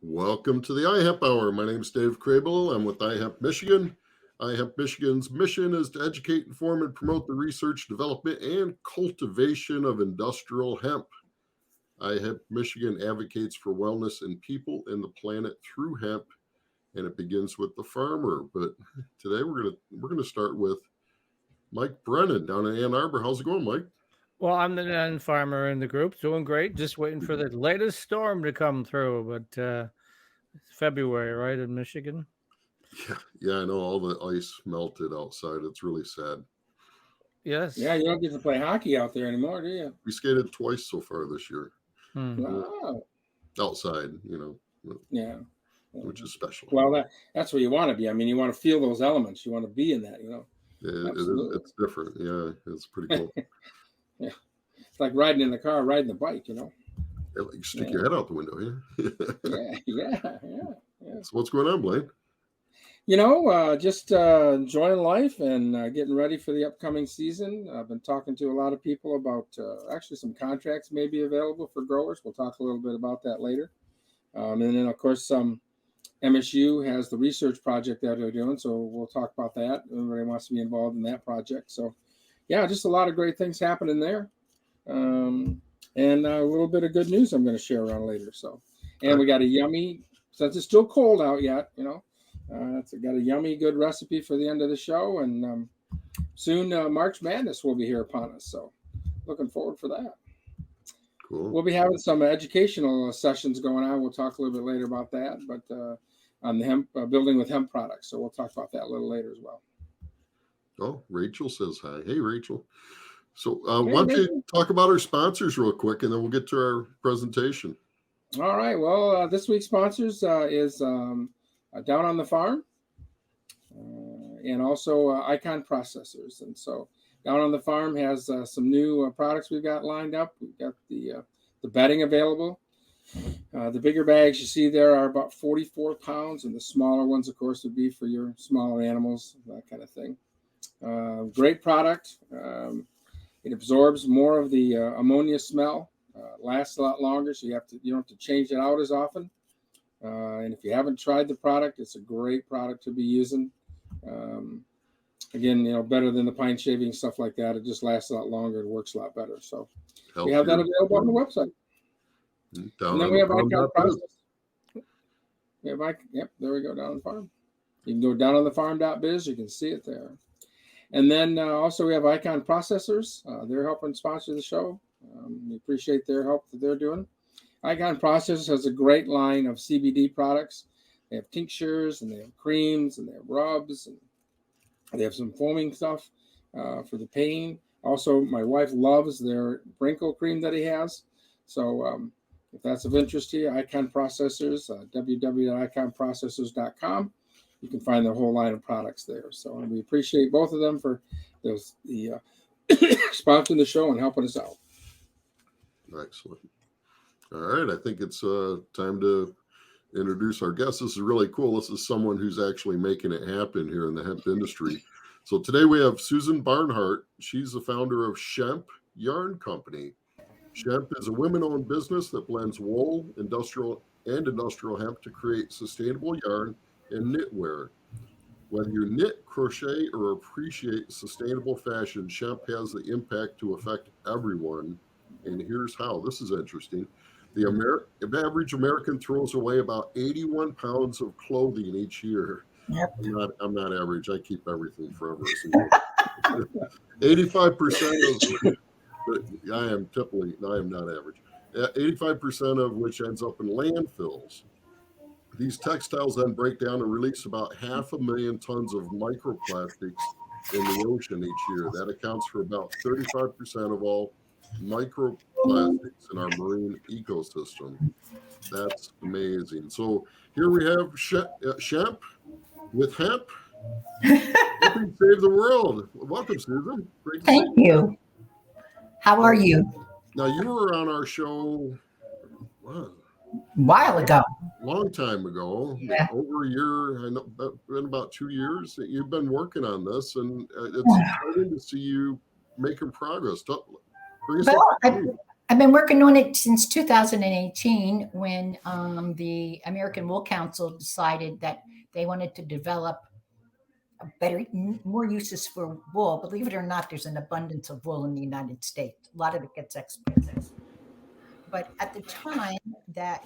Welcome to the iHemp Hour. My name is Dave Crable. I'm with iHemp Michigan. iHemp Michigan's mission is to educate, inform, and promote the research, development, and cultivation of industrial hemp. iHemp Michigan advocates for wellness in people and the planet through hemp, and it begins with the farmer. But today we're gonna start with Mike Brennan down in Ann Arbor. How's it going, Mike? Well, I'm the non-farmer in the group, doing great. Just waiting for the latest storm to come through. But it's February, right, in Michigan? Yeah, I know all the ice melted outside. It's really sad. Yes. Yeah, you don't get to play hockey out there anymore, do you? We skated twice so far this year. Wow. Outside, Yeah. which is special. Well, that's where you want to be. I mean, you want to feel those elements. You want to be in that, It's different. Yeah, it's pretty cool. Yeah. It's like riding in the car, riding the bike, Yeah, you stick your head out the window here. Yeah. So what's going on, Blaine? Just enjoying life and getting ready for the upcoming season. I've been talking to a lot of people about actually some contracts may be available for growers. We'll talk a little bit about that later. And then, of course, MSU has the research project that they're doing, so we'll talk about that. Everybody wants to be involved in that project. So, yeah, just a lot of great things happening there. And a little bit of good news I'm going to share around later. So, and we got a yummy, since it's still cold out yet, it's got a yummy, good recipe for the end of the show. And soon March Madness will be here upon us. So looking forward for that. Cool. We'll be having some educational sessions going on. We'll talk a little bit later about that, but on the hemp, building with hemp products. So we'll talk about that a little later as well. Oh, Rachel says hi. Hey, Rachel. So why don't you talk about our sponsors real quick, and then we'll get to our presentation. All right. Well, this week's sponsors is Down on the Farm and also Icon Processors. And so Down on the Farm has some new products we've got lined up. We've got the bedding available. The bigger bags you see there are about 44 pounds, and the smaller ones, of course, would be for your smaller animals, that kind of thing. Great product. It absorbs more of the ammonia smell, lasts a lot longer, so you don't have to change it out as often. And if you haven't tried the product, it's a great product to be using. Again, better than the pine shaving, stuff like that. It just lasts a lot longer. It works a lot better. So we have that available on the website. And then we have Icon Process. Yep, there we go, Down on the Farm. You can go down on the farm.biz. You can see it there. And then also we have Icon Processors. They're helping sponsor the show. We appreciate their help that they're doing. Icon Processors has a great line of CBD products. They have tinctures, and they have creams, and they have rubs, and they have some foaming stuff for the pain. Also, my wife loves their Brinkle cream that he has. So if that's of interest to you, Icon Processors, www.iconprocessors.com. You can find their whole line of products there. So we appreciate both of them for the sponsoring the show and helping us out. Excellent. All right, I think it's time to introduce our guest. This is really cool. This is someone who's actually making it happen here in the hemp industry. So today we have Susan Barnhardt. She's the founder of SHEMP Yarn Company. SHEMP is a women-owned business that blends wool, industrial hemp to create sustainable yarn and knitwear. Whether you knit, crochet, or appreciate sustainable fashion, SHEMP has the impact to affect everyone. And here's how. This is interesting. The average American throws away about 81 pounds of clothing each year. Yep. I'm not average. I keep everything forever. 85% of I am not average. 85% of which ends up in landfills. These textiles then break down and release about 500,000 tons of microplastics in the ocean each year. That accounts for about 35% of all microplastics in our marine ecosystem. That's amazing. So here we have SHEMP with hemp. Helping save the world. Welcome, Susan. Great to see you. Thank you. How are you? Now, you were on our show a while ago. Long time ago. Yeah. Over a year, I know, been about 2 years that you've been working on this, and it's exciting to see you making progress. Well, I've been working on it since 2018 when the American Wool Council decided that they wanted to develop more uses for wool. Believe it or not, there's an abundance of wool in the United States. A lot of it gets exported. But at the time that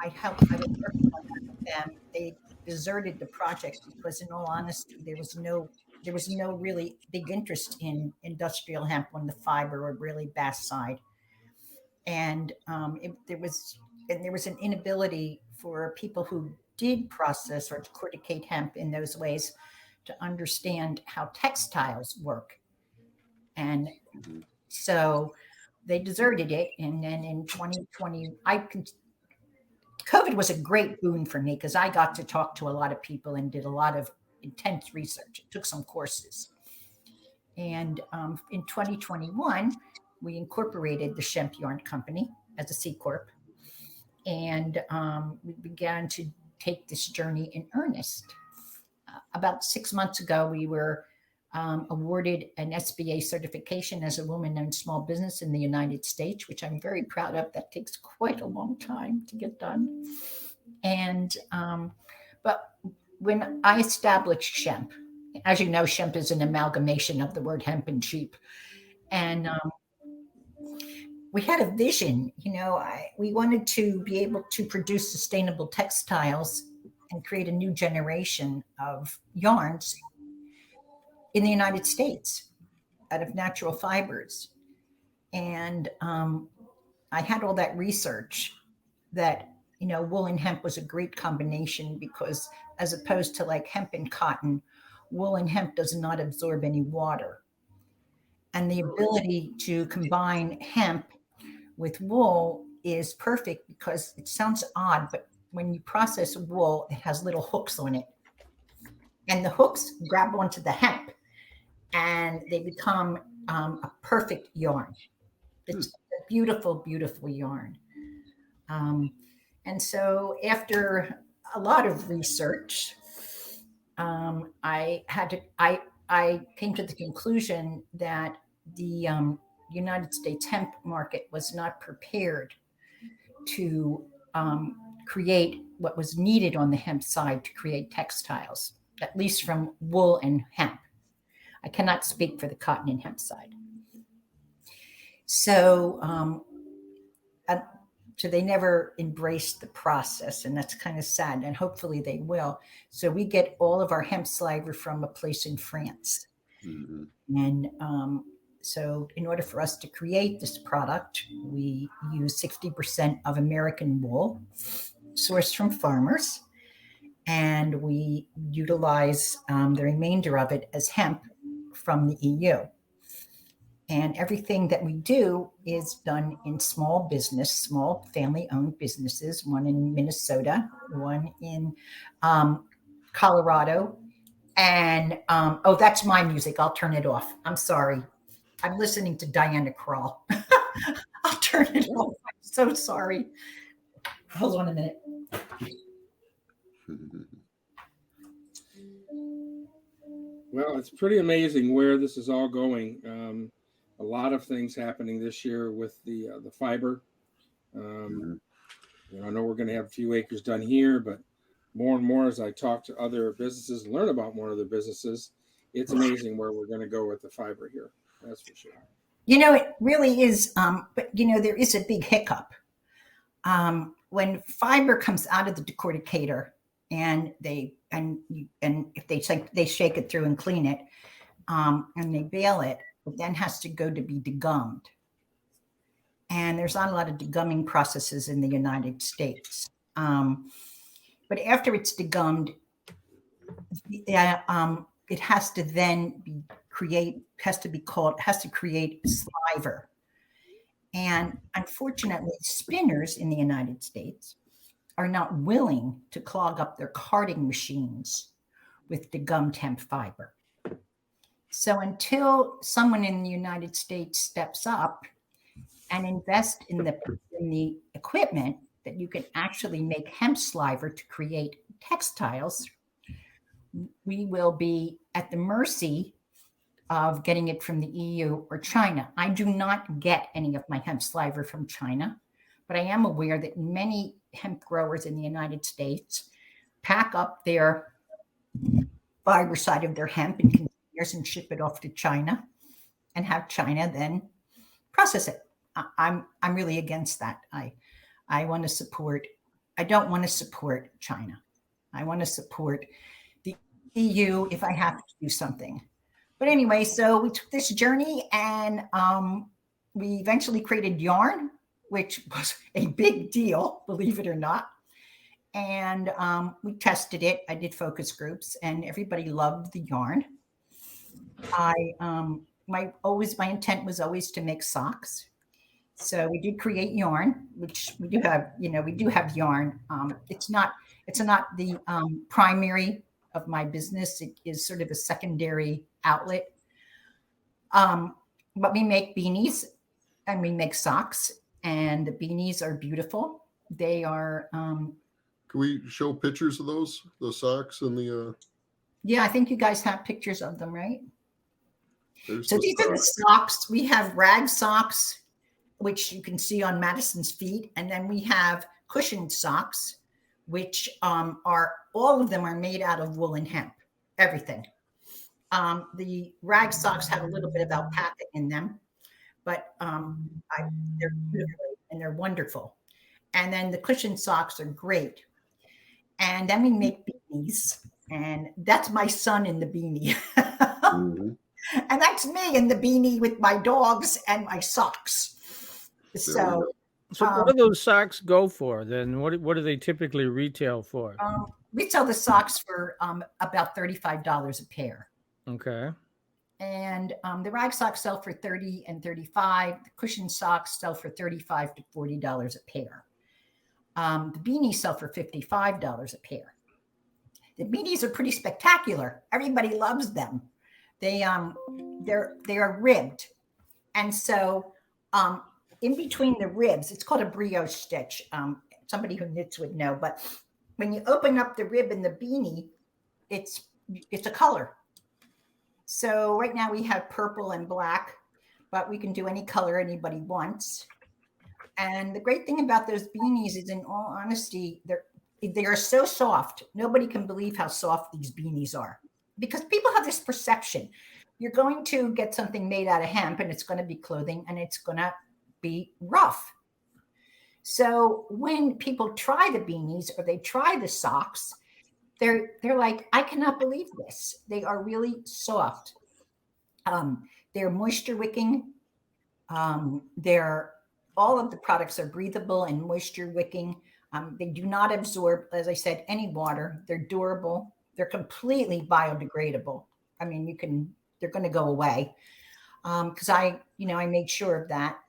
I was working on that with them, they deserted the project because, in all honesty, there was no really big interest in industrial hemp on the fiber or really bast side, and there was an inability for people who did process or corticate hemp in those ways to understand how textiles work, and so they deserted it. And then in 2020, COVID was a great boon for me because I got to talk to a lot of people and did a lot of intense research. It took some courses. And in 2021, we incorporated the SHEMP Yarn Company as a C Corp. And we began to take this journey in earnest. About 6 months ago, we were awarded an SBA certification as a woman-owned small business in the United States, which I'm very proud of. That takes quite a long time to get done. And but when I established SHEMP, as you know, SHEMP is an amalgamation of the word hemp and sheep, and we had a vision. We wanted to be able to produce sustainable textiles and create a new generation of yarns in the United States out of natural fibers. And I had all that research that, wool and hemp was a great combination because as opposed to like hemp and cotton, wool and hemp does not absorb any water. And the ability to combine hemp with wool is perfect because it sounds odd, but when you process wool, it has little hooks on it. And the hooks grab onto the hemp and they become a perfect yarn. It's a beautiful, beautiful yarn. And so after a lot of research, I came to the conclusion that the United States hemp market was not prepared to create what was needed on the hemp side to create textiles, at least from wool and hemp. I cannot speak for the cotton and hemp side. So they never embraced the process, and that's kind of sad, and hopefully they will. So we get all of our hemp slaver from a place in France. Mm-hmm. And so in order for us to create this product, we use 60% of American wool sourced from farmers, and we utilize the remainder of it as hemp from the EU. And everything that we do is done in small family-owned businesses, one in Minnesota, one in Colorado. And, that's my music. I'll turn it off. I'm sorry. I'm listening to Diana Krall. I'll turn it off. I'm so sorry. Hold on a minute. Well, it's pretty amazing where this is all going. A lot of things happening this year with the fiber. I know we're going to have a few acres done here, but more and more as I talk to other businesses, learn about more other businesses, it's amazing where we're going to go with the fiber here. That's for sure. It really is. But there is a big hiccup. When fiber comes out of the decorticator and if they shake it through and clean it, and they bale it, it then has to go to be degummed. And there's not a lot of degumming processes in the United States. But after it's degummed, it has to then create sliver. And unfortunately, spinners in the United States are not willing to clog up their carding machines with degummed hemp fiber. So until someone in the United States steps up and invest in the equipment that you can actually make hemp sliver to create textiles, we will be at the mercy of getting it from the EU or China. I do not get any of my hemp sliver from China, but I am aware that many hemp growers in the United States pack up their fiber side of their hemp in containers and ship it off to China and have China then process it. I'm really against that. I want to support, I don't want to support China. I want to support the EU if I have to do something. But anyway, so we took this journey and we eventually created yarn, which was a big deal, believe it or not. And we tested it. I did focus groups and everybody loved the yarn. My intent was always to make socks. So we did create yarn, which we do have, we do have yarn. It's not the primary of my business. It is sort of a secondary outlet. But we make beanies and we make socks, and the beanies are beautiful. They are. Can we show pictures of the socks and the? Yeah, I think you guys have pictures of them, right? These are the socks. We have rag socks, which you can see on Madison's feet. And then we have cushioned socks, which are, all of them are made out of wool and hemp, everything. The rag socks have a little bit of alpaca in them, but they're beautiful and they're wonderful. And then the cushioned socks are great. And then we make beanies, and that's my son in the beanie. Mm-hmm. And that's me in the beanie with my dogs and my socks. So what do those socks go for then? What do they typically retail for? We sell the socks for about $35 a pair. Okay. And the rag socks sell for $30 and $35. The cushion socks sell for $35 to $40 a pair. The beanies sell for $55 a pair. The beanies are pretty spectacular. Everybody loves them. They are ribbed, and so in between the ribs, it's called a brioche stitch. Somebody who knits would know, but when you open up the rib in the beanie, it's a color. So right now we have purple and black, but we can do any color anybody wants. And the great thing about those beanies is, in all honesty, they are so soft. Nobody can believe how soft these beanies are. Because people have this perception. You're going to get something made out of hemp and it's going to be clothing and it's going to be rough. So when people try the beanies or they try the socks, they're like, I cannot believe this. They are really soft. They're moisture wicking. All of the products are breathable and moisture wicking. They do not absorb, as I said, any water. They're durable. They're completely biodegradable. I mean, they're going to go away. Because I made sure of that.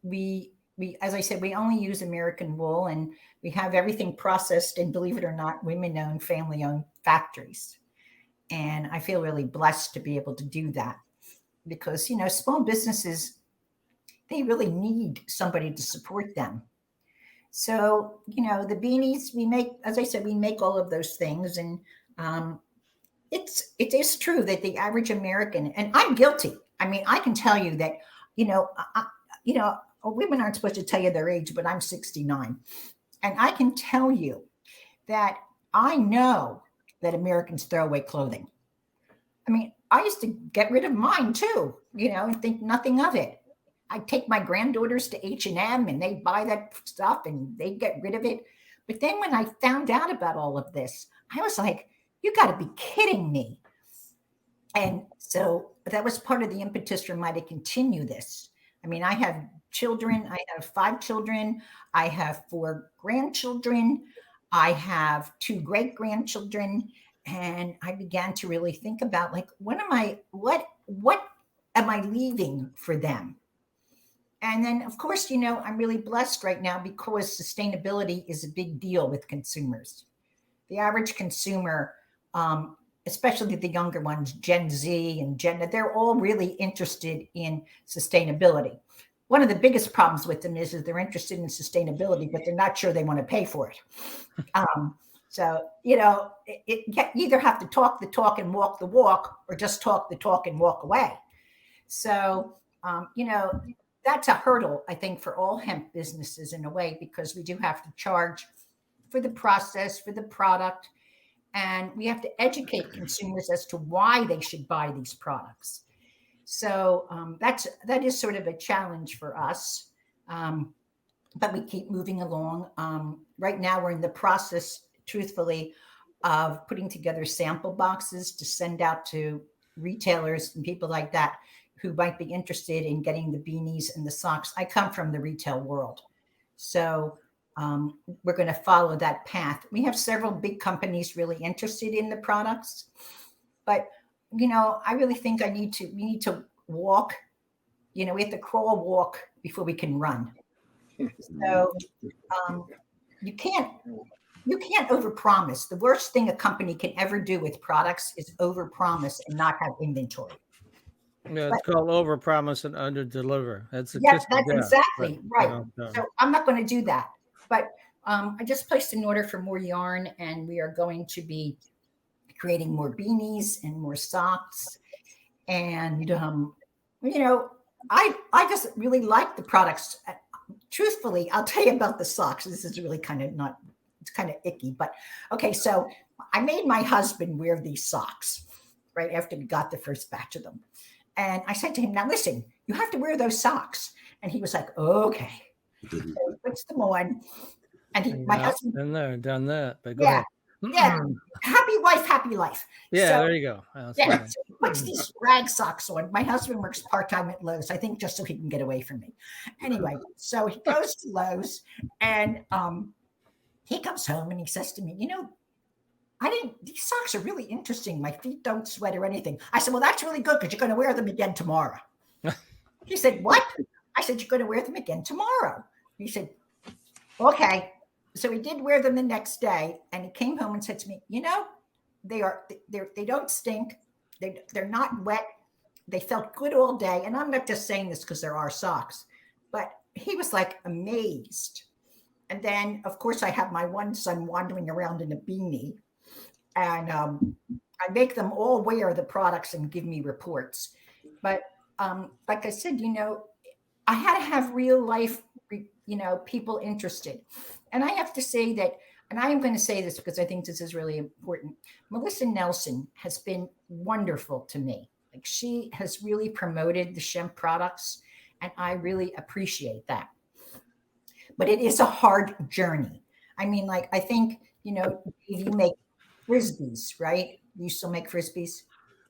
We, as I said, we only use American wool, and we have everything processed, and believe it or not, women-owned, family-owned factories. And I feel really blessed to be able to do that because, small businesses, they really need somebody to support them. So, the beanies we make, as I said, we make all of those things. And it is true that the average American, and I'm guilty. I mean, I can tell you that, women aren't supposed to tell you their age, but I'm 69. And I can tell you that I know that Americans throw away clothing. I mean, I used to get rid of mine too, and think nothing of it. I take my granddaughters to H&M and they buy that stuff and they get rid of it. But then when I found out about all of this, I was like, you got to be kidding me. And so that was part of the impetus for me to continue this. I mean, I have children. I have 5 children. I have 4 grandchildren. I have 2 great-grandchildren. And I began to really think about, like, what am I leaving for them? And then, of course, I'm really blessed right now because sustainability is a big deal with consumers. The average consumer, especially the younger ones, Gen Z and they're all really interested in sustainability. One of the biggest problems with them is they're interested in sustainability, but they're not sure they want to pay for it. So, you either have to talk the talk and walk the walk, or just talk the talk and walk away. So, that's a hurdle, I think, for all hemp businesses in a way, because we do have to charge for the process, for the product, and we have to educate consumers as to why they should buy these products. So that is sort of a challenge for us. But we keep moving along. Right now, we're in the process, truthfully, of putting together sample boxes to send out to retailers and people like that who might be interested in getting the beanies and the socks. I come from the retail world, so we're going to follow that path. We have several big companies really interested in the products, but I really think we need to walk. We have to crawl, walk before we can run. So you can't overpromise. The worst thing a company can ever do with products is overpromise and not have inventory. Yeah, it's called overpromise and underdeliver. That's exactly right. So I'm not going to do that. But I just placed an order for more yarn, and we are going to be creating more beanies and more socks. And I just really like the products. Truthfully, I'll tell you about the socks. This is really it's kind of icky, but okay. So I made my husband wear these socks right after we got the first batch of them. And I said to him, now listen, you have to wear those socks. And he was like, okay. So he puts them on. And my husband. Done that. But go yeah. ahead. Yeah. Happy wife, happy life. Yeah, so, there you go. So he puts these rag socks on. My husband works part-time at Lowe's, I think, just so he can get away from me. Anyway, so he goes to Lowe's, and he comes home and he says to me, these socks are really interesting. My feet don't sweat or anything. I said, well, that's really good because you're going to wear them again tomorrow. He said, what? I said, you're going to wear them again tomorrow. He said, okay. So he did wear them the next day, and he came home and said to me, they don't stink. They're not wet. They felt good all day. And I'm not just saying this because there are socks, but he was like amazed. And then, of course, I have my one son wandering around in a beanie, and I make them all wear the products and give me reports. But like I said, I had to have real life, people interested. And I have to say that, and I am going to say this because I think this is really important. Melissa Nelson has been wonderful to me. Like, she has really promoted the SHEMP products, and I really appreciate that. But it is a hard journey. I mean, like, I think, you make Frisbees, right? You still make Frisbees?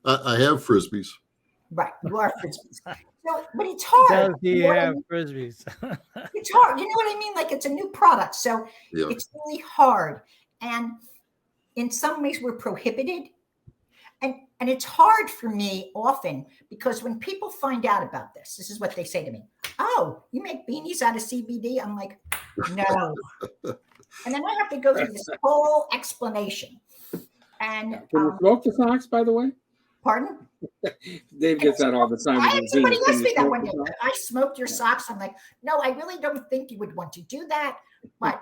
I have Frisbees. Right. You are Frisbees. No, but it's hard. Does he have Frisbees? It's hard. You know what I mean? Like, it's a new product. So It's really hard. And in some ways we're prohibited. And it's hard for me often because when people find out about this is what they say to me. Oh, you make beanies out of CBD? I'm like, no. And then I have to go through this whole explanation. And can you smoke the socks, by the way? Pardon? Dave gets that all the time. I had somebody ask me that one day. I smoked your socks. I'm like, no, I really don't think you would want to do that. But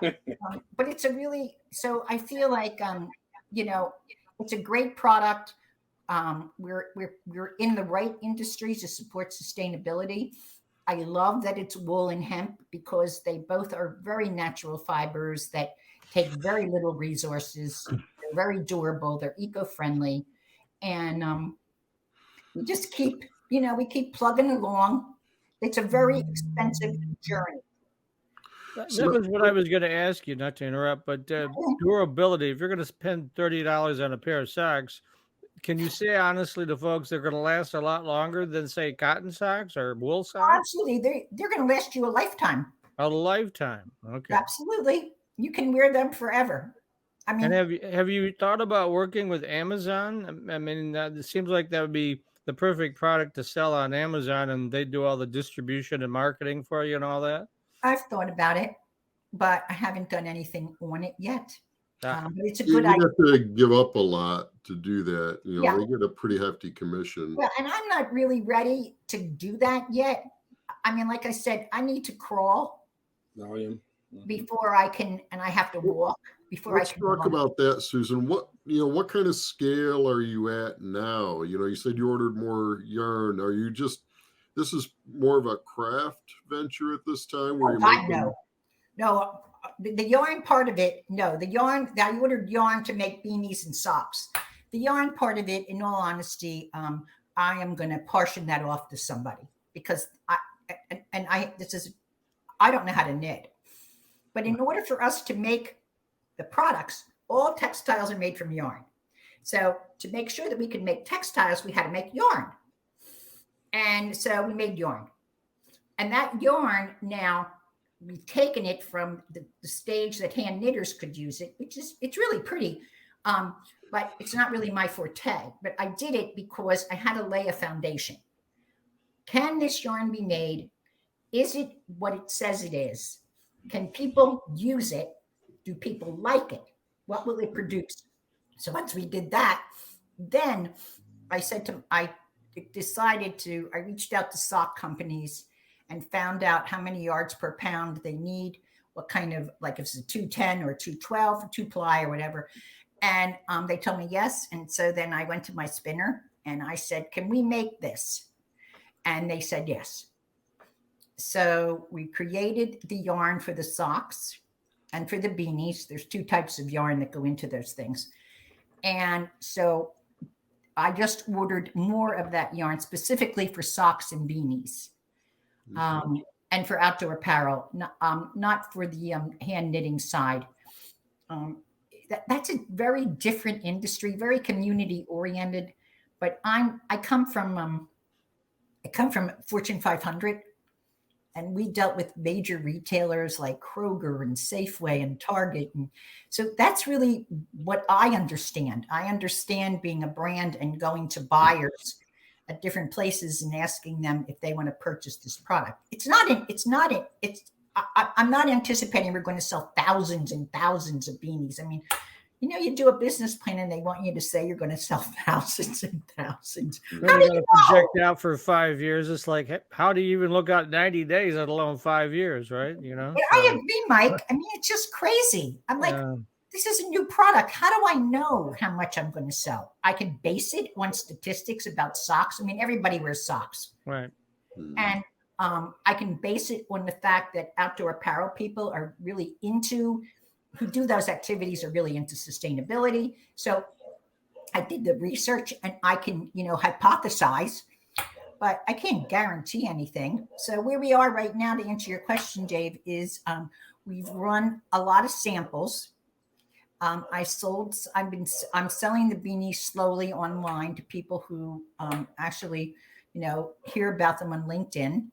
it's a really, so I feel like, it's a great product. We're in the right industries to support sustainability. I love that it's wool and hemp because they both are very natural fibers that take very little resources. They're very durable. They're eco-friendly. And we just keep, we keep plugging along. It's a very expensive journey. That was what I was going to ask you, not to interrupt, but durability. If you're going to spend $30 on a pair of socks, can you say honestly to folks they're going to last a lot longer than, say, cotton socks or wool socks? Oh, absolutely. They're going to last you a lifetime. A lifetime. Okay. Absolutely. You can wear them forever. I mean, and have you thought about working with Amazon? I mean, it seems like that would be the perfect product to sell on Amazon, and they do all the distribution and marketing for you and all that. I've thought about it, but I haven't done anything on it yet. But it's a you good idea. You have to give up a lot to do that. They get a pretty hefty commission. Yeah, and I'm not really ready to do that yet. I mean, like I said, I need to crawl volume before I can, and I have to walk. before let's talk about that, Susan. What kind of scale are you at now? You said you ordered more yarn. Are you this is more of a craft venture at this time where you're making? No, the yarn part of it, no, I ordered yarn to make beanies and socks. The yarn part of it, in all honesty, I am going to portion that off to somebody because I don't know how to knit. But in order for us to make the products, all textiles are made from yarn. So to make sure that we could make textiles, we had to make yarn. And so we made yarn. And that yarn now, we've taken it from the stage that hand knitters could use it, it's really pretty. But it's not really my forte. But I did it because I had to lay a foundation. Can this yarn be made? Is it what it says it is? Can people use it? Do people like it? What will it produce? So once we did that, then I reached out to sock companies and found out how many yards per pound they need, what kind of, like if it's a 210 or 212 or 2-ply or whatever. And they told me yes. And so then I went to my spinner and I said, can we make this? And they said yes. So we created the yarn for the socks and for the beanies. There's 2 types of yarn that go into those things. And so I just ordered more of that yarn specifically for socks and beanies, and for outdoor apparel, not for the hand knitting side. That's a very different industry, very community oriented. But I come from Fortune 500. And we dealt with major retailers like Kroger and Safeway and Target. And so that's really what I understand. I understand being a brand and going to buyers at different places and asking them if they want to purchase this product. I'm not anticipating we're going to sell thousands and thousands of beanies. I mean, you do a business plan and they want you to say you're going to sell thousands and thousands. How do you going to project out for 5 years? It's like, how do you even look out 90 days, let alone 5 years, right? I agree, Mike. I mean, it's just crazy. I'm like, this is a new product. How do I know how much I'm going to sell? I can base it on statistics about socks. I mean, everybody wears socks. Right. And I can base it on the fact that outdoor apparel people are really who do those activities are really into sustainability. So I did the research and I can, hypothesize, but I can't guarantee anything. So where we are right now, to answer your question, Dave, is we've run a lot of samples. I'm selling the beanies slowly online to people who actually, hear about them on LinkedIn.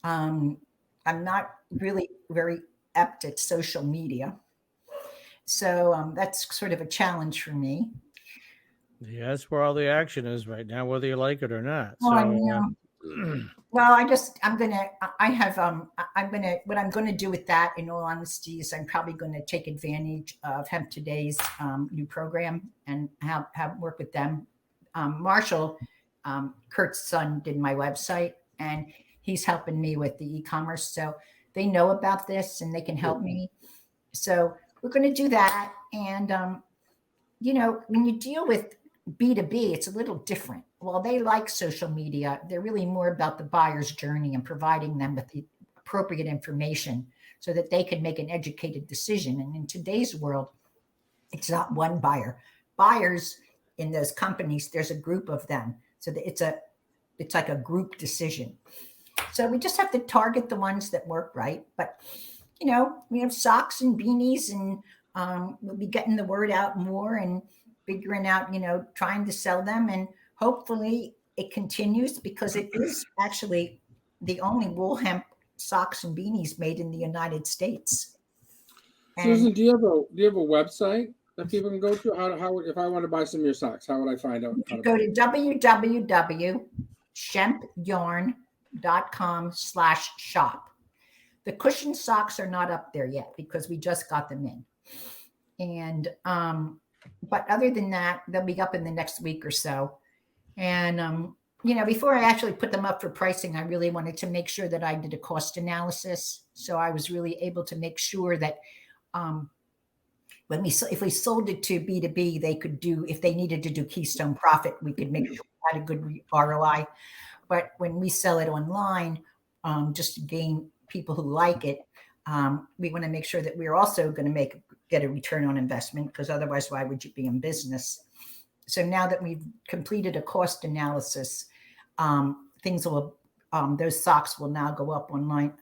I'm not really very apt at social media. So that's sort of a challenge for me. Yeah, that's where all the action is right now, whether you like it or not. Well, what I'm going to do with that, in all honesty, is I'm probably going to take advantage of Hemp Today's new program and have work with them. Marshall, Kurt's son, did my website and he's helping me with the e-commerce. So they know about this and they can help me. So we're going to do that. And, when you deal with B2B, it's a little different. While they like social media, they're really more about the buyer's journey and providing them with the appropriate information so that they can make an educated decision. And in today's world, it's not one buyer. Buyers in those companies, there's a group of them. So that it's like a group decision. So we just have to target the ones that work right. But we have socks and beanies, and we'll be getting the word out more and figuring out, trying to sell them. And hopefully it continues, because it is actually the only wool hemp socks and beanies made in the United States. Susan, do you have a website that people can go to? How if I want to buy some of your socks, how would I find out? You go to www.shempyarn.com/shop. The cushion socks are not up there yet because we just got them in. And, but other than that, they'll be up in the next week or so. And, before I actually put them up for pricing, I really wanted to make sure that I did a cost analysis. So I was really able to make sure that if we sold it to B2B, they could do, if they needed to do Keystone Profit, we could make sure we had a good ROI. But when we sell it online, just to gain people who like it, we want to make sure that we're also going to get a return on investment, because otherwise, why would you be in business? So now that we've completed a cost analysis, those socks will now go up online.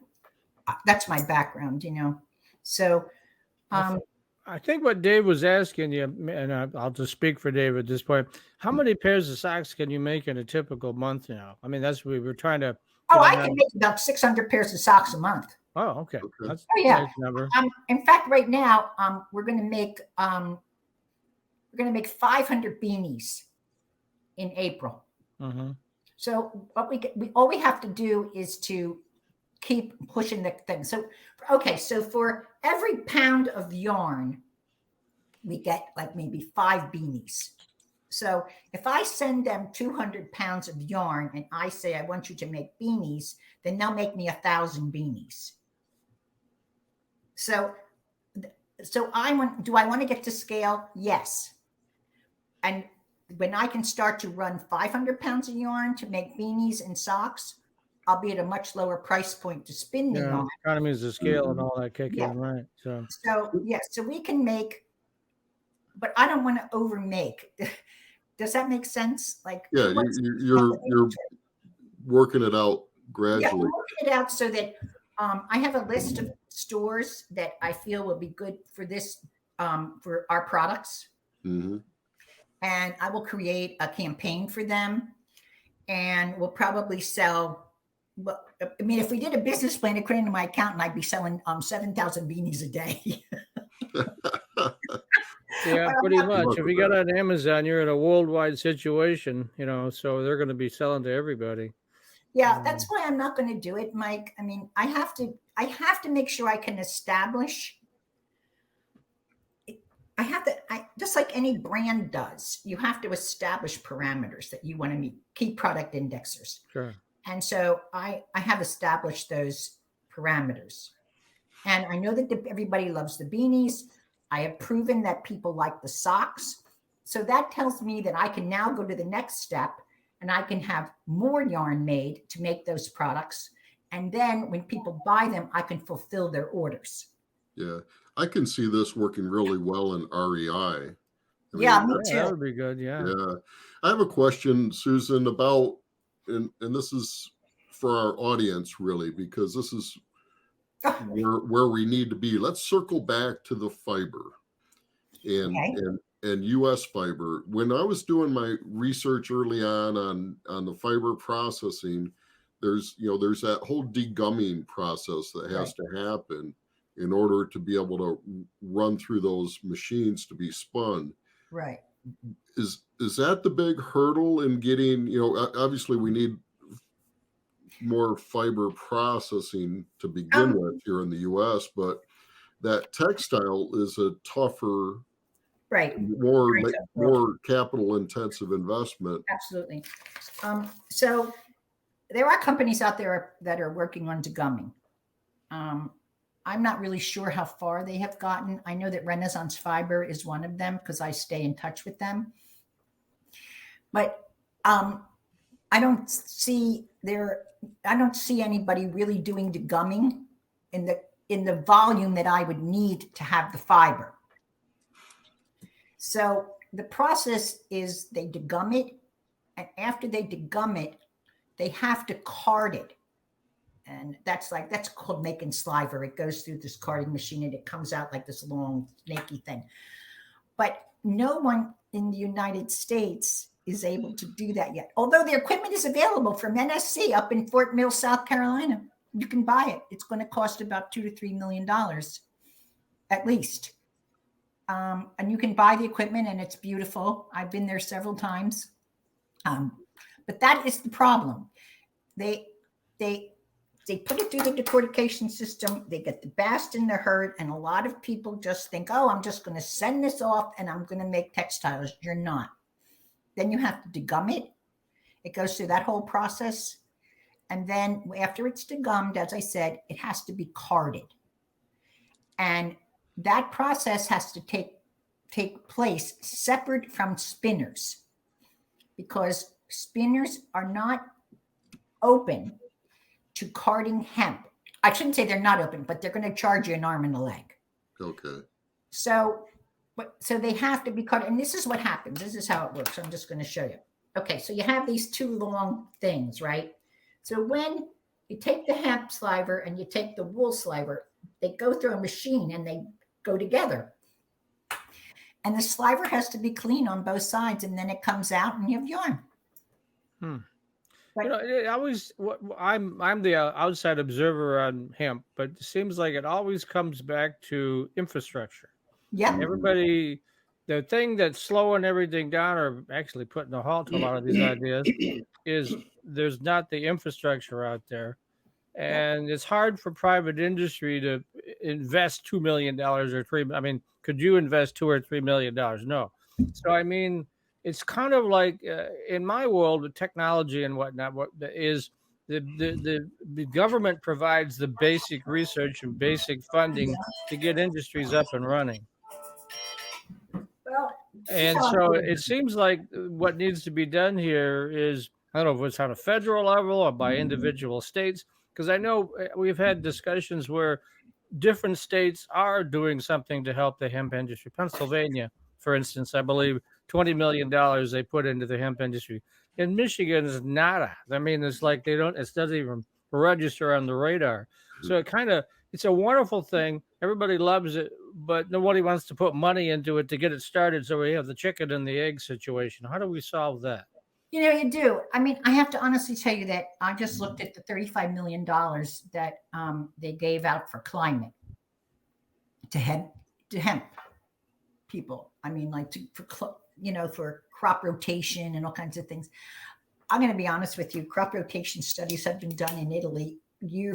That's my background, So, I think what Dave was asking you, and I'll just speak for Dave at this point. How many pairs of socks can you make in a typical month now? I mean, that's what we were trying to. I can make about 600 pairs of socks a month. Oh, okay. That's a nice number. In fact, right now, we're going to make 500 beanies in April. Mm-hmm. So all we have to do is to keep pushing the thing. So for every pound of yarn, we get like maybe 5 beanies. So if I send them 200 pounds of yarn and I say, I want you to make beanies, then they'll make me 1,000 beanies. So do I want to get to scale? Yes. And when I can start to run 500 pounds of yarn to make beanies and socks, I'll be at a much lower price point to spin the yarn. Economies of scale and all that kick in, right? So we can make, but I don't want to overmake. Does that make sense? You're working it out gradually. Yeah, I'm working it out so that I have a list of stores that I feel will be good for this, for our products. Mm-hmm. And I will create a campaign for them, and we'll probably sell. Well, I mean, if we did a business plan according to my accountant, I'd be selling 7,000 beanies a day. Yeah, pretty much. If you got on Amazon, you're in a worldwide situation, so they're going to be selling to everybody. Yeah, that's why I'm not going to do it, Mike. I mean, I have to make sure I can establish. Just like any brand does, you have to establish parameters that you want to meet, key product indexers. Sure. And so I have established those parameters. And I know that everybody loves the beanies. I have proven that people like the socks. So that tells me that I can now go to the next step, and I can have more yarn made to make those products. And then when people buy them, I can fulfill their orders. Yeah, I can see this working really well in REI. Me too. That would be good. Yeah. Yeah. I have a question, Susan, about, and this is for our audience really, because this is where we need to be. Let's circle back to the fiber and US fiber. When I was doing my research early on the fiber processing, there's that whole degumming process that has to happen in order to be able to run through those machines to be spun. Right. Is that the big hurdle in getting, obviously we need more fiber processing to begin with here in the US, but that textile is a tougher, more capital intensive investment. Absolutely. So there are companies out there that are working on degumming. I'm not really sure how far they have gotten. I know that Renaissance Fiber is one of them because I stay in touch with them. But I don't see anybody really doing degumming in the volume that I would need to have the fiber. So the process is they degum it, and after they degum it, they have to card it. And that's called making sliver. It goes through this carding machine and it comes out like this long snaky thing. But no one in the United States is able to do that yet. Although the equipment is available from NSC up in Fort Mill, South Carolina. You can buy it. It's going to cost about $2 to $3 million at least. And you can buy the equipment and it's beautiful. I've been there several times. But that is the problem. They put it through the decortication system. They get the bast in the herd. And a lot of people just think, oh, I'm just going to send this off and I'm going to make textiles. You're not. Then you have to degum it. It goes through that whole process. And then after it's degummed, as I said, it has to be carded. And that process has to take place separate from spinners, because spinners are not open to carding hemp. I shouldn't say they're not open, but they're going to charge you an arm and a leg. Okay. So they have to be carded. And this is what happens. This is how it works. I'm just going to show you. Okay, so you have these two long things, right? So when you take the hemp sliver and you take the wool sliver, they go through a machine and they go together. And the sliver has to be clean on both sides, and then it comes out and you have yarn. You know, it always, I'm the outside observer on hemp, but it seems like it always comes back to infrastructure. Yeah. Everybody, the thing that's slowing everything down, or actually putting a halt to a lot of these ideas, is there's not the infrastructure out there. And it's hard for private industry to invest $2 million or $3 million. I mean, could you invest $2 or $3 million? No. So, I mean, it's kind of like in my world with technology and whatnot, what is the government provides the basic research and basic funding to get industries up and running. And so it seems like what needs to be done here is, I don't know if it's on a federal level or by individual states, because I know we've had discussions where different states are doing something to help the hemp industry. Pennsylvania, for instance, I believe $20 million they put into the hemp industry. In Michigan, is nada. I mean, it's like it doesn't even register on the radar. So it's a wonderful thing. Everybody loves it, but nobody wants to put money into it to get it started. So we have the chicken and the egg situation. How do we solve that? You know, you do. I mean, I have to honestly tell you that I just looked at the $35 million that they gave out for climate to hemp people. I mean, like for crop rotation and all kinds of things. I'm going to be honest with you. Crop rotation studies have been done in Italy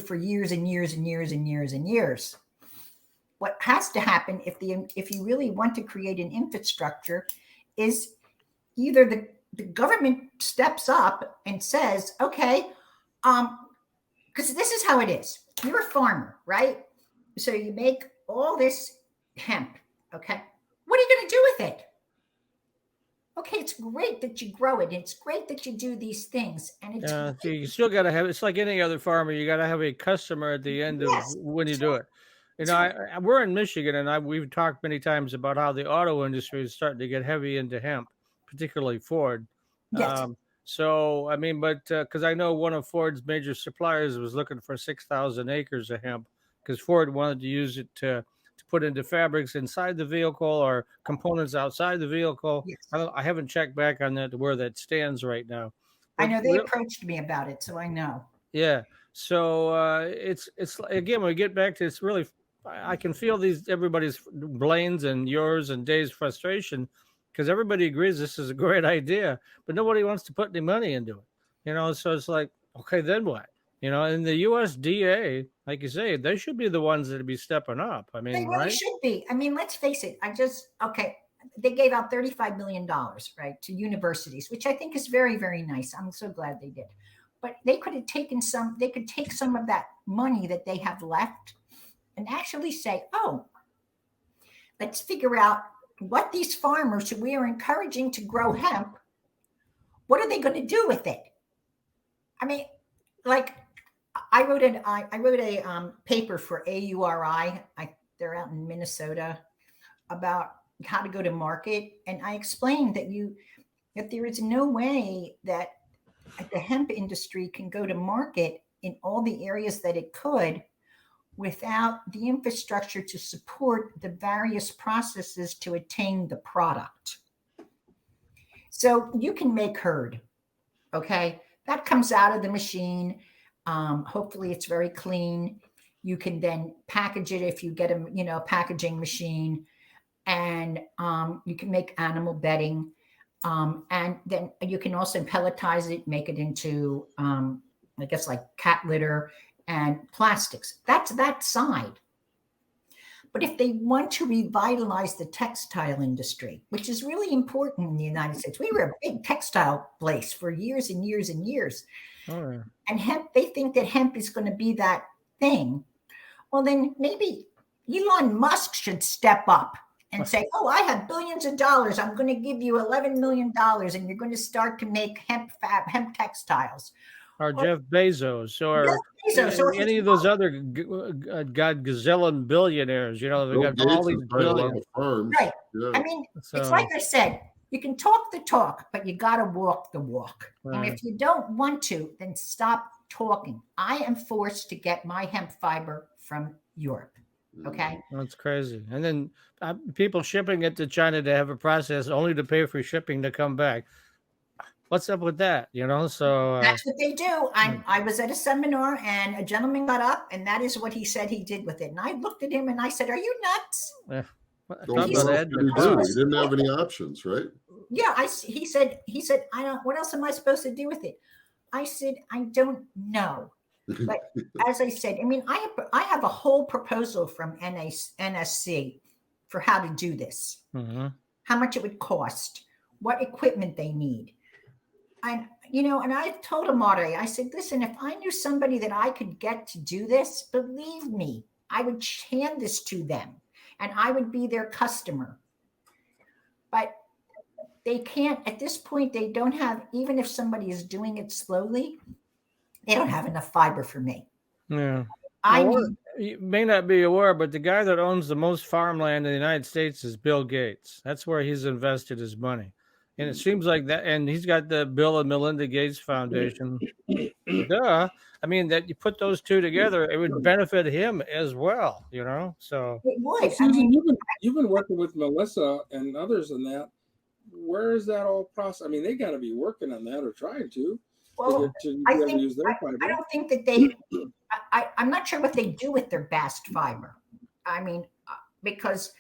for years and years and years and years and years. What has to happen if you really want to create an infrastructure is either the government steps up and says, okay, because this is how it is. You're a farmer, right? So you make all this hemp, okay? What are you going to do with it? Okay, it's great that you grow it. It's great that you do these things. And it's you still got to have, it's like any other farmer, you got to have a customer at the end of when you do it. You know, we're in Michigan, and we've talked many times about how the auto industry is starting to get heavy into hemp, particularly Ford. Yes. So, I mean, but because I know one of Ford's major suppliers was looking for 6,000 acres of hemp because Ford wanted to use it to put into fabrics inside the vehicle or components outside the vehicle. Yes. I haven't checked back on that, where that stands right now. But I know they approached me about it, so I know. Yeah. So it's again, when we get back to, it's really, I can feel everybody's, Blaine's and yours and Dave's frustration, because everybody agrees this is a great idea, but nobody wants to put any money into it. You know, so it's like, okay, then what? You know, and the USDA, like you say, they should be the ones that would be stepping up. I mean, they really should be. I mean, let's face it. They gave out $35 million, right, to universities, which I think is very, very nice. I'm so glad they did. But they could have taken they could take some of that money that they have left and actually say, oh, let's figure out what these farmers who we are encouraging to grow hemp, what are they going to do with it? I mean, like, I wrote a paper for AURI. They're out in Minnesota, about how to go to market, and I explained that there is no way that the hemp industry can go to market in all the areas that it could without the infrastructure to support the various processes to attain the product. So you can make hurd, okay? That comes out of the machine. Hopefully it's very clean. You can then package it if you get a packaging machine, and you can make animal bedding. And then you can also pelletize it, make it into, I guess, like cat litter and plastics. That's that side. But if they want to revitalize the textile industry, which is really important in the United States, we were a big textile place for years and years and years. Oh, yeah. And hemp, they think that hemp is going to be that thing. Well, then maybe, Elon Musk should step up and say, "Oh, I have billions of dollars. I'm going to give you $11 million, and you're going to start to make hemp textiles." Or Jeff Bezos, or any of those other gazillion billionaires. You know, they got all these billions. Farms. Right. Yeah. I mean, it's like I said, you can talk the talk, but you got to walk the walk. Right. And if you don't want to, then stop talking. I am forced to get my hemp fiber from Europe. Okay. That's crazy. And then people shipping it to China to have a process only to pay for shipping to come back. What's up with that? You know, so that's what they do. I was at a seminar and a gentleman got up and that is what he said he did with it. And I looked at him and I said, "Are you nuts?" He didn't have any options, right? Yeah. He said, "I don't, what else am I supposed to do with it?" I said, "I don't know." But as I said, I mean, I have a whole proposal from NSC for how to do this, how much it would cost, what equipment they need. And, you know, and I told Amare, I said, "Listen, if I knew somebody that I could get to do this, believe me, I would hand this to them and I would be their customer." But they can't, at this point, they don't have, even if somebody is doing it slowly, they don't have enough fiber for me. Yeah. You may not be aware, but the guy that owns the most farmland in the United States is Bill Gates. That's where he's invested his money. And it seems like that, and he's got the Bill and Melinda Gates Foundation. Duh. I mean, that you put those two together, it would benefit him as well, you know? So it would. Susan, you've been working with Melissa and others in that. Where is that all process? I mean, they got to be working on that or trying to. Well, I don't think that they, I'm not sure what they do with their bast fiber. I mean, because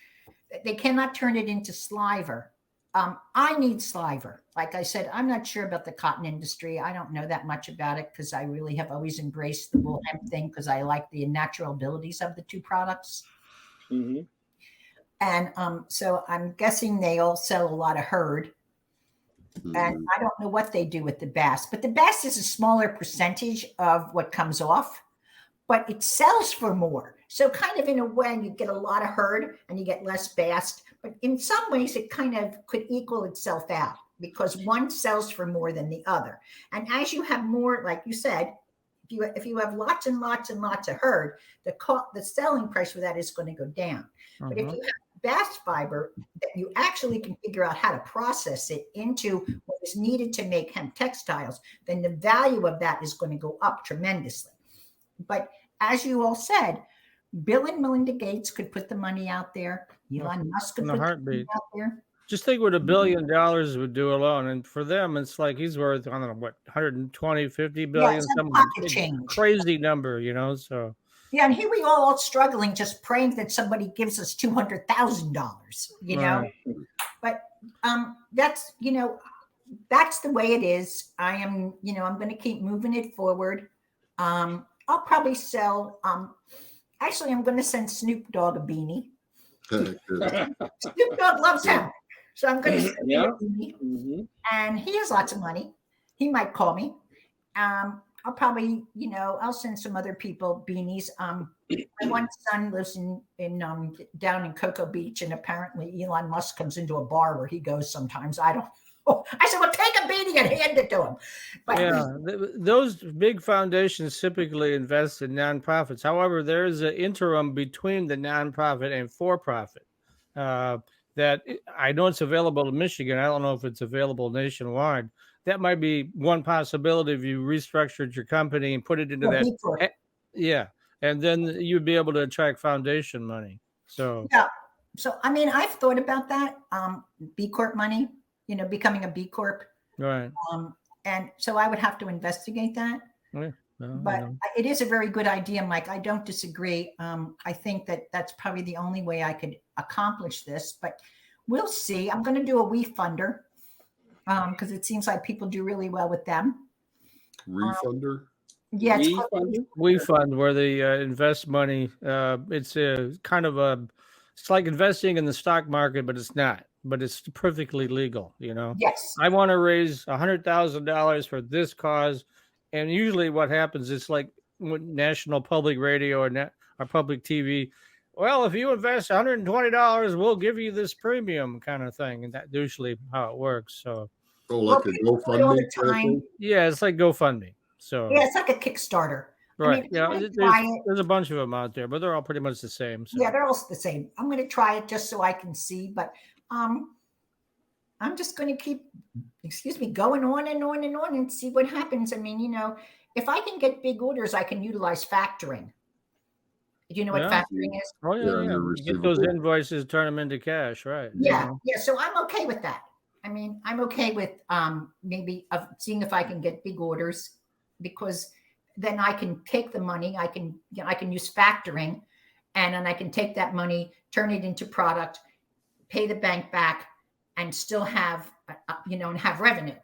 they cannot turn it into sliver. I need sliver. Like I said, I'm not sure about the cotton industry. I don't know that much about it because I really have always embraced the wool hemp thing because I like the natural abilities of the two products. Mm-hmm. And so I'm guessing they all sell a lot of herd. And I don't know what they do with the bast, but the bast is a smaller percentage of what comes off, but it sells for more. So kind of in a way, you get a lot of herd and you get less bast, but in some ways it kind of could equal itself out because one sells for more than the other. And as you have more, like you said, if you have lots and lots and lots of herd, the selling price for that is going to go down. But if you have bast fiber that you actually can figure out how to process it into what is needed to make hemp textiles, then the value of that is going to go up tremendously. But as you all said, Bill and Melinda Gates could put the money out there. Elon Musk could put the money out there. Just think what $1 billion would do alone. And for them, it's like he's worth, I don't know, what, 120, 50 billion, some crazy number, you know, so. Yeah, and here we all struggling, just praying that somebody gives us $200,000, you know. But that's, you know, that's the way it is. I am, you know, I'm going to keep moving it forward. I'll probably sell. Actually, I'm going to send Snoop Dogg a beanie. Snoop Dogg loves hemp, so I'm going to send him a beanie. And he has lots of money. He might call me. I'll probably, you know, I'll send some other people beanies. My one son lives down in Cocoa Beach, and apparently Elon Musk comes into a bar where he goes sometimes. I don't know. I said, "Well, take a beanie and hand it to him." But yeah, those big foundations typically invest in nonprofits. However, there is an interim between the nonprofit and for-profit that I know it's available in Michigan. I don't know if it's available nationwide. That might be one possibility if you restructured your company and put it into that. Yeah. And then you'd be able to attract foundation money. So, yeah. So, I mean, I've thought about that. B Corp money, you know, becoming a B Corp. Right. And so I would have to investigate that. Yeah. But it is a very good idea, Mike. I don't disagree. I think that that's probably the only way I could accomplish this, but we'll see. I'm going to do a WeFunder. Because it seems like people do really well with them. Refunder? Yeah. WeFund, where they invest money. It's a kind of it's like investing in the stock market, but it's not. But it's perfectly legal, you know? Yes. I want to raise $100,000 for this cause. And usually what happens is like National Public Radio or Public TV, well, if you invest $120, we'll give you this premium kind of thing. And that's usually how it works. So, like a GoFundMe type thing? Yeah, it's like GoFundMe. So yeah, it's like a Kickstarter. Right. I mean, there's a bunch of them out there, but they're all pretty much the same. So. Yeah, they're all the same. I'm going to try it just so I can see, but I'm just going to keep, going on and on and on and see what happens. I mean, if I can get big orders, I can utilize factoring. Do you know what factoring is? Oh, yeah. You get those invoices, turn them into cash, right? Yeah. So I'm okay with that. I mean, I'm okay with maybe seeing if I can get big orders, because then I can take the money. I can use factoring, and then I can take that money, turn it into product, pay the bank back, and still have and have revenue.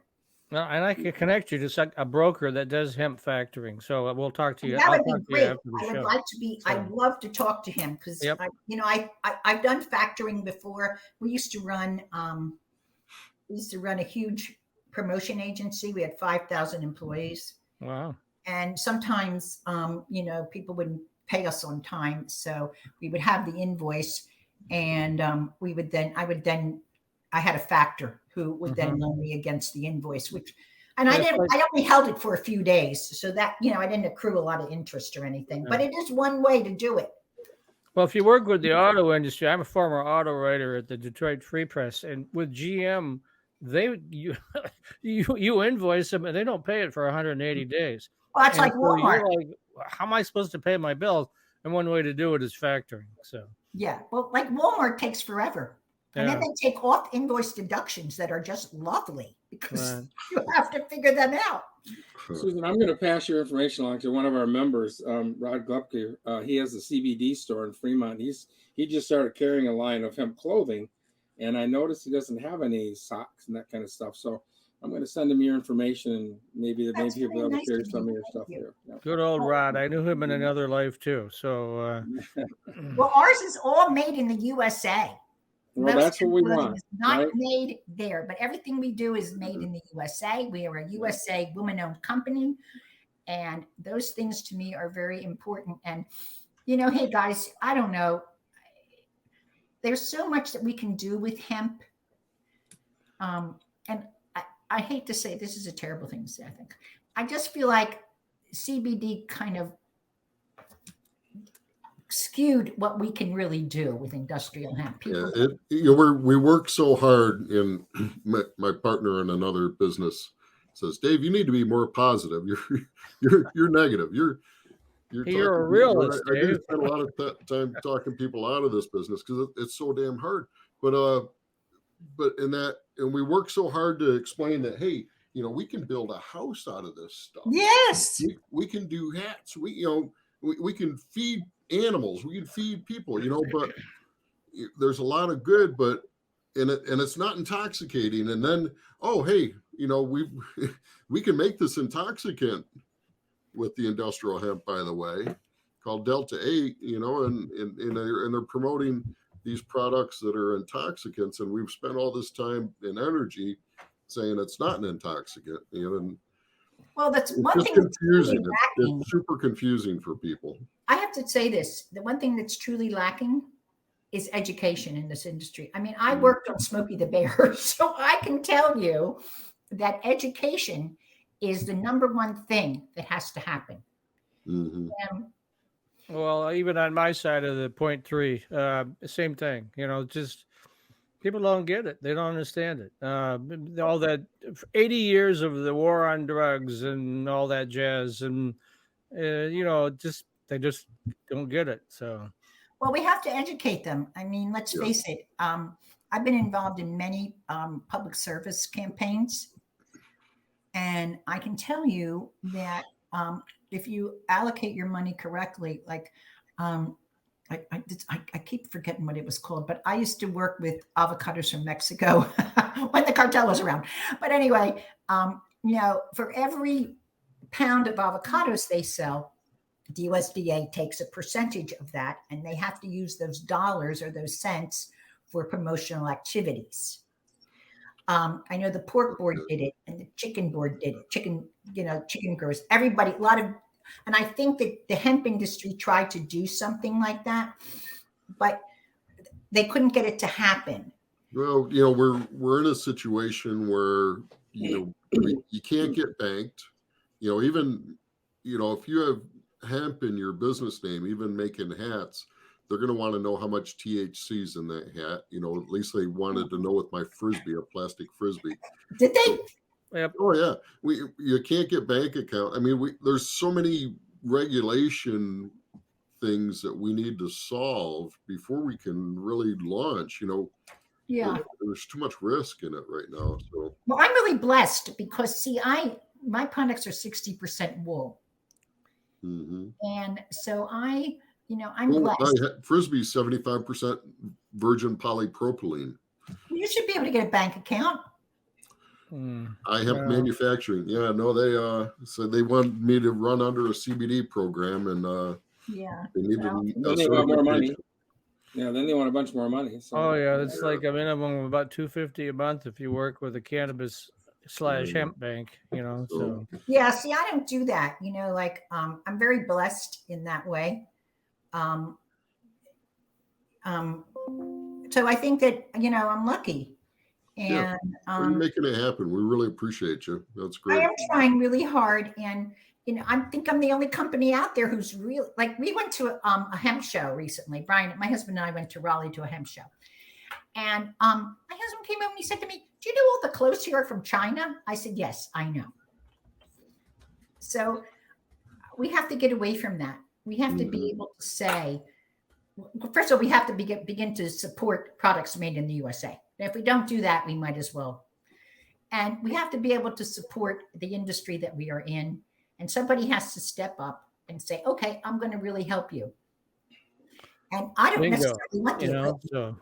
Well, and I can connect you to a broker that does hemp factoring. So we'll talk to you. That would be great. I would like to be. So. I'd love to talk to him because I've done factoring before. We used to run a huge promotion agency. We had 5,000 employees. Wow. And sometimes people wouldn't pay us on time, so we would have the invoice, and I had a factor who would then loan me against the invoice, I only held it for a few days, so that I didn't accrue a lot of interest or anything, but it is one way to do it. Well, if you work with the auto industry, I'm a former auto writer at the Detroit Free Press, and with GM, you invoice them and they don't pay it for 180 days. Well, that's like Walmart. You're like, how am I supposed to pay my bills? And one way to do it is factoring. So yeah, well, like Walmart takes forever. And then they take off invoice deductions that are just lovely because you have to figure them out. Susan, I'm going to pass your information along to one of our members, Rod Glepke. He has a CBD store in Fremont. He just started carrying a line of hemp clothing, and I noticed he doesn't have any socks and that kind of stuff. So I'm going to send him your information, and maybe he'll be able to carry some of your stuff there. Yeah. Good old Rod. I knew him in another life too. So well, ours is all made in the USA. Well, that's what we want. It's not made there, but everything we do is made in the USA. We are a USA woman-owned company, and those things to me are very important. And hey guys, I don't know. There's so much that we can do with hemp, and I hate to say this is a terrible thing to say. I think I just feel like CBD kind of skewed what we can really do with industrial hemp. We work so hard, and my partner in another business says, Dave, you need to be more positive. You're negative. You're a realist. I do spend a lot of time talking people out of this business because it's so damn hard. But we work so hard to explain that, hey, we can build a house out of this stuff. Yes, we can do hats. We can feed animals, we can feed people, but there's a lot of good, and it's not intoxicating. And then, oh, hey, we can make this intoxicant with the industrial hemp, by the way, called Delta 8, and they're promoting these products that are intoxicants, and we've spent all this time and energy saying it's not an intoxicant, and well, that's one thing confusing. It's super confusing for people. I have to say this. The one thing that's truly lacking is education in this industry. I mean, I worked on Smokey the Bear, so I can tell you that education is the number one thing that has to happen. Mm-hmm. Well, even on my side of the 0.3, same thing. Just people don't get it. They don't understand it. All that 80 years of the war on drugs and all that jazz, and they just don't get it. So, well, we have to educate them. I mean, let's face it. I've been involved in many public service campaigns, and I can tell you that if you allocate your money correctly, like I keep forgetting what it was called, but I used to work with avocados from Mexico when the cartel was around. But anyway, for every pound of avocados they sell, the USDA takes a percentage of that, and they have to use those dollars or those cents for promotional activities. I know the pork board did it, and the chicken board did it. Chicken growers, everybody, and I think that the hemp industry tried to do something like that. but they couldn't get it to happen. Well, we're in a situation where you can't get banked. Even if you have hemp in your business name, even making hats, they're going to want to know how much THC's in that hat. At least they wanted to know with my frisbee, a plastic frisbee. Did they? Yep. Oh yeah, you can't get bank account. I mean, there's so many regulation things that we need to solve before we can really launch. Yeah. There's too much risk in it right now. So Well, I'm really blessed because see, my products are 60% wool, and so I'm blessed. Frisbee 75% virgin polypropylene. You should be able to get a bank account. iHemp manufacturing. Yeah, no, they said they wanted me to run under a CBD program, and they needed then they want more money. Yeah, then they want a bunch more money. So. Oh yeah, it's like a minimum of about $250 a month if you work with a cannabis / hemp bank. So yeah. See, I don't do that. I'm very blessed in that way. So I think that I'm lucky. And you're making it happen. We really appreciate you. That's great. I am trying really hard, and I think I'm the only company out there who's really we went to a hemp show recently. Brian, my husband and I went to Raleigh to a hemp show, and my husband came over and he said to me, "Do you know all the clothes here are from China?" I said, "Yes, I know." So we have to get away from that. We have to be able to say, first of all, we have to begin to support products made in the USA. And if we don't do that, we might as well. And we have to be able to support the industry that we are in. And somebody has to step up and say, okay, I'm going to really help you. And I don't necessarily want to. So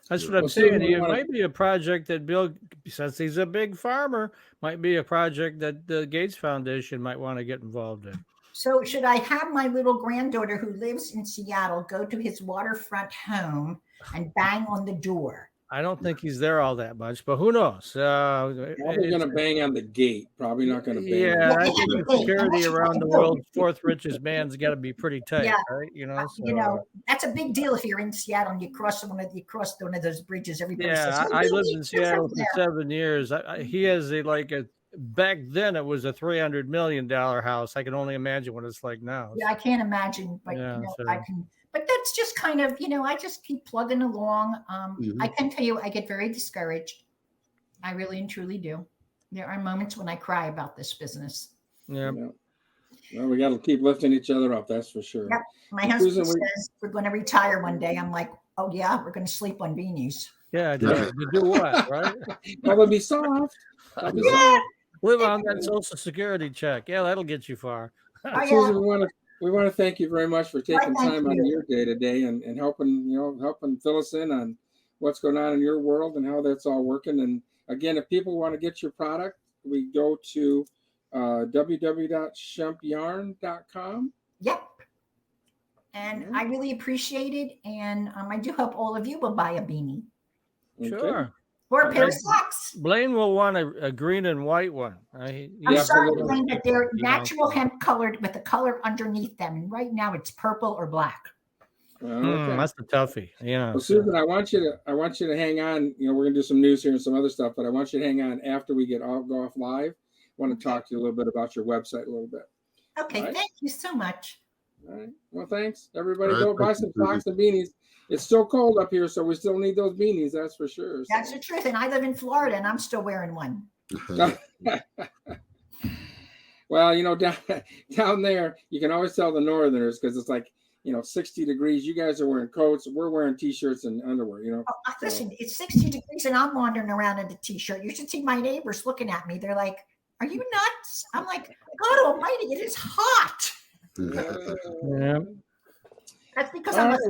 that's what I'm saying. It might be a project that Bill, since he's a big farmer, might be a project that the Gates Foundation might want to get involved in. So should I have my little granddaughter who lives in Seattle go to his waterfront home and bang on the door? I don't think he's there all that much, but who knows? Probably going to bang on the gate. Probably not going to bang. Yeah, I think the security around the world's fourth richest man's got to be pretty tight, right? That's a big deal if you're in Seattle and you cross one of those bridges. Everybody says, I lived in Seattle for 7 years. He has back then it was a $300 million house. I can only imagine what it's like now. Yeah, I can't imagine, but I can. But that's just kind of, I just keep plugging along. I can tell you, I get very discouraged. I really and truly do. There are moments when I cry about this business. Yeah. Well, we got to keep lifting each other up. That's for sure. Yep. My husband says we're going to retire one day. I'm like, oh yeah, we're going to sleep on beanies. Yeah. To do what, right? That would be soft. Live on that Social Security check. Yeah, that'll get you far. Susan, we want to thank you very much for taking time out of your day today and helping fill us in on what's going on in your world and how that's all working. And again, if people want to get your product, we go to www.shempyarn.com. Yep. And I really appreciate it. And I do hope all of you will buy a beanie. Sure. Or a pair of socks. Blaine will want a green and white one. I'm sorry, Blaine, but they're natural hemp colored with a color underneath them. And right now it's purple or black. That's a toughie. Well, Susan, I want you to hang on. We're gonna do some news here and some other stuff, but I want you to hang on after we go off live. I want to talk to you a little bit about your website a little bit. Okay, thank you so much. All right. Well, thanks. Everybody go buy some socks and beanies. It's still cold up here, so we still need those beanies. That's for sure. That's the truth. And I live in Florida, and I'm still wearing one. Well, down there, you can always tell the Northerners because it's like, 60 degrees. You guys are wearing coats. We're wearing T-shirts and underwear, Listen, it's 60 degrees, and I'm wandering around in a T-shirt. You should see my neighbors looking at me. They're like, are you nuts? I'm like, God almighty, it is hot. Yeah. That's because Mike,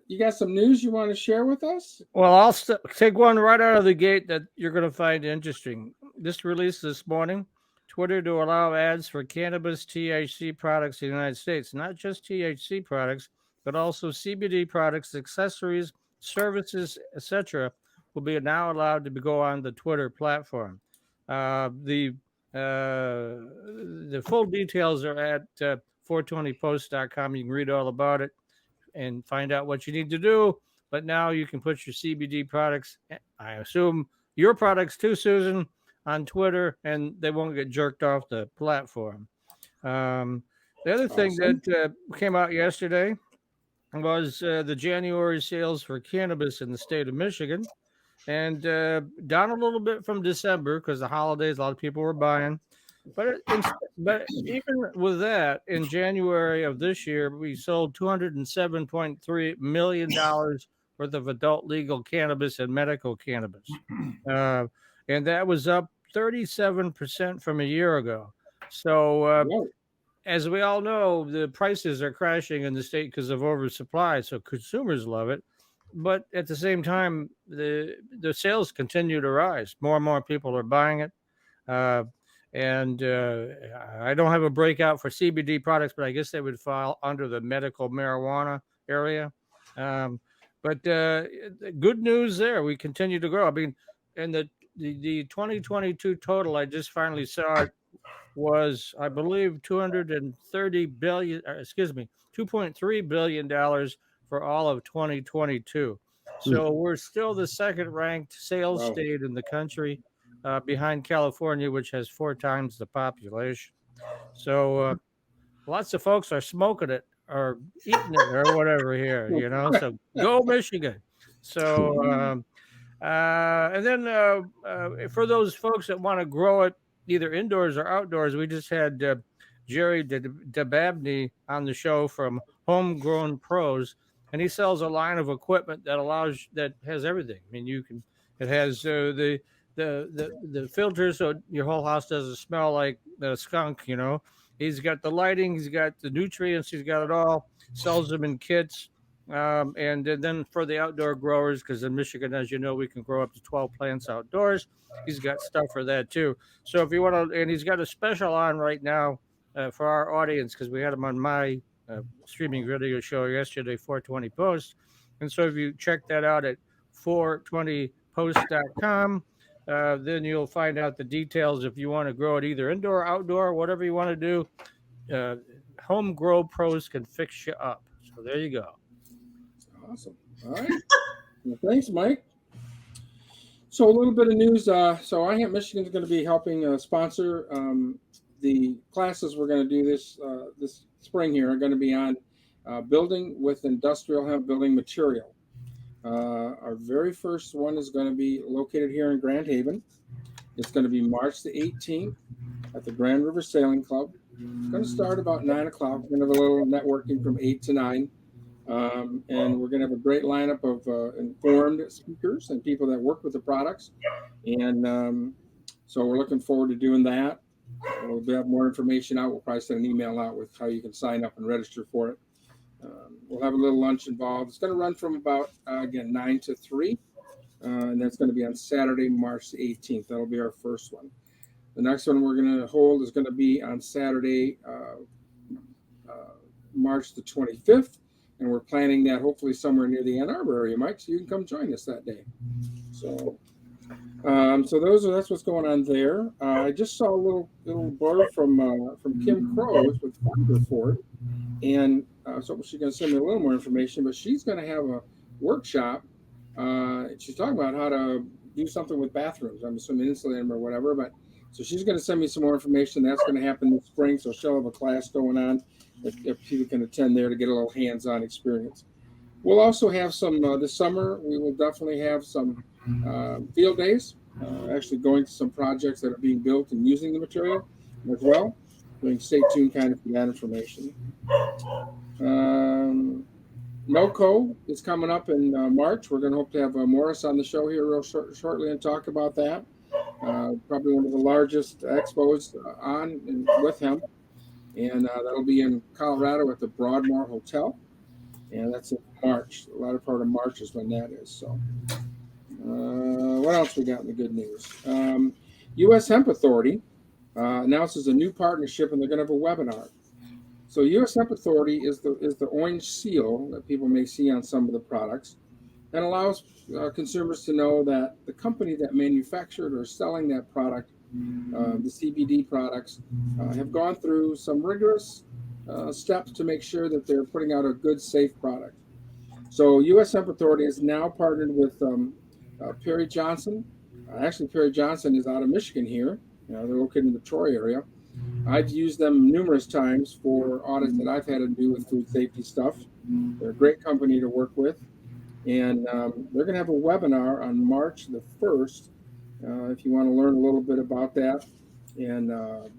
you got some news you want to share with us? Well, I'll take one right out of the gate that you're going to find interesting. This release this morning, Twitter to allow ads for cannabis THC products in the United States. Not just THC products, but also CBD products, accessories, services, etc. will be now allowed to go on the Twitter platform. The full details are at 420post.com. You can read all about it and find out what you need to do. But now you can put your CBD products, I assume your products too, Susan, on Twitter, and they won't get jerked off the platform. The other thing that came out yesterday was the January sales for cannabis in the state of Michigan, and down a little bit from December because the holidays, a lot of people were buying. But even with that, in January of this year, we sold $207.3 million worth of adult legal cannabis and medical cannabis. And that was up 37% from a year ago. So as we all know, the prices are crashing in the state because of oversupply. So consumers love it. But at the same time, the sales continue to rise. More and more people are buying it. And I don't have a breakout for CBD products, but I guess they would fall under the medical marijuana area. But good news there. We continue to grow. I mean, and the 2022 total, I just finally saw it, was, I believe, $2.3 billion for all of 2022. So we're still the second ranked sales state in the country, behind California, which has 4 times the population. So lots of folks are smoking it or eating it or whatever here, you know. So go Michigan. So and then for those folks that want to grow it either indoors or outdoors, we just had Jerry DeBabney on the show from Homegrown Pros, and he sells a line of equipment that has everything. I mean, it has the filters so your whole house doesn't smell like the skunk, you know. He's got the lighting, he's got the nutrients, he's got it all. Sells them in kits. And then for the outdoor growers, because in Michigan, as you know, we can grow up to 12 plants outdoors. He's got stuff for that too. So if you want to, and he's got a special on right now for our audience, because we had him on my streaming video show yesterday, 420 Post. And so if you check that out at 420post.com, then you'll find out the details if you want to grow it either indoor or outdoor, whatever you want to do. Home Grow Pros can fix you up. So there you go. Awesome. All right. Well, thanks, Mike. So a little bit of news. So iHemp Michigan is going to be helping sponsor the classes we're going to do this spring here are going to be on building with industrial hemp building material. Our very first one is going to be located here in Grand Haven. It's going to be March the 18th at the Grand River Sailing Club. It's going to start about 9 o'clock. We're going to have a little networking from 8 to 9. And we're going to have a great lineup of informed speakers and people that work with the products. And so we're looking forward to doing that. We'll have more information out. We'll probably send an email out with how you can sign up and register for it. We'll have a little lunch involved. It's going to run from about, 9 to 3. And that's going to be on Saturday, March the 18th. That'll be our first one. The next one we're going to hold is going to be on Saturday, March the 25th. And we're planning that hopefully somewhere near the Ann Arbor area, Mike, so you can come join us that day. So that's what's going on there. I just saw a little blurb from Kim Crows with Fiber Fort, and so she's going to send me a little more information. But she's going to have a workshop. She's talking about how to do something with bathrooms. I'm assuming insulate them or whatever. But so she's going to send me some more information. That's going to happen this spring. So she'll have a class going on. If people can attend there to get a little hands-on experience. We'll also have some this summer. We will definitely have some field days, actually going to some projects that are being built and using the material as well. So you can stay tuned kind of for that information. NOCO is coming up in March. We're going to hope to have Morris on the show here real shortly and talk about that. Probably one of the largest expos on and with hemp. And that'll be in Colorado at the Broadmoor Hotel. And that's in March. The latter part of March is when that is. So what else we got in the good news? U.S. Hemp Authority announces a new partnership, and they're going to have a webinar. So U.S. Hemp Authority is the orange seal that people may see on some of the products and allows consumers to know that the company that manufactured or selling that product, the CBD products, have gone through some rigorous steps to make sure that they're putting out a good, safe product. So U.S. Hemp Authority is now partnered with Perry Johnson. Actually, Perry Johnson is out of Michigan here. They're located in the Troy area. I've used them numerous times for audits that I've had to do with food safety stuff. They're a great company to work with. And they're going to have a webinar on March the 1st if you want to learn a little bit about that. And